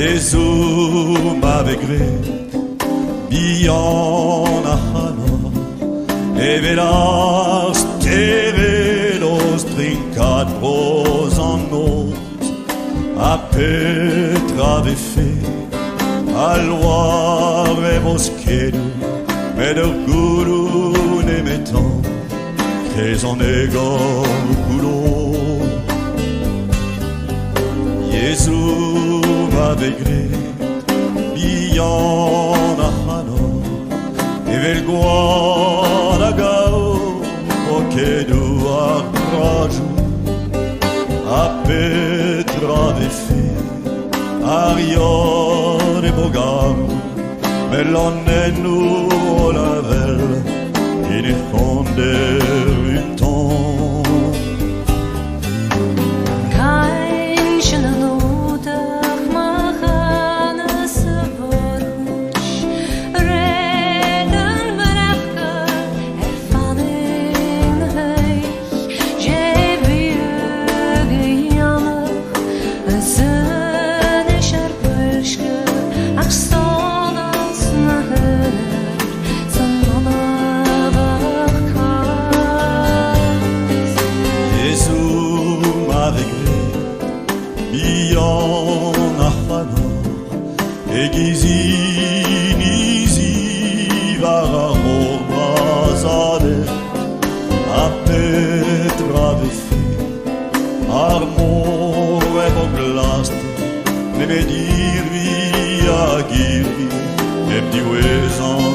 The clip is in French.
Gesù m'avegre biana hano e velas terelos trincat rosanos a Petra vefe alloare moschedu meder guru ne metan Crezon egor gulo Gesù m'avegre biana hano e vel guarda gao o che du arraju a Petra vefe arione bogar melonenu o lavel in e fonde ruton biana hano egizinizi vara romazade a Petra vefe armore voglast ne me dirvi a girvi em diuesan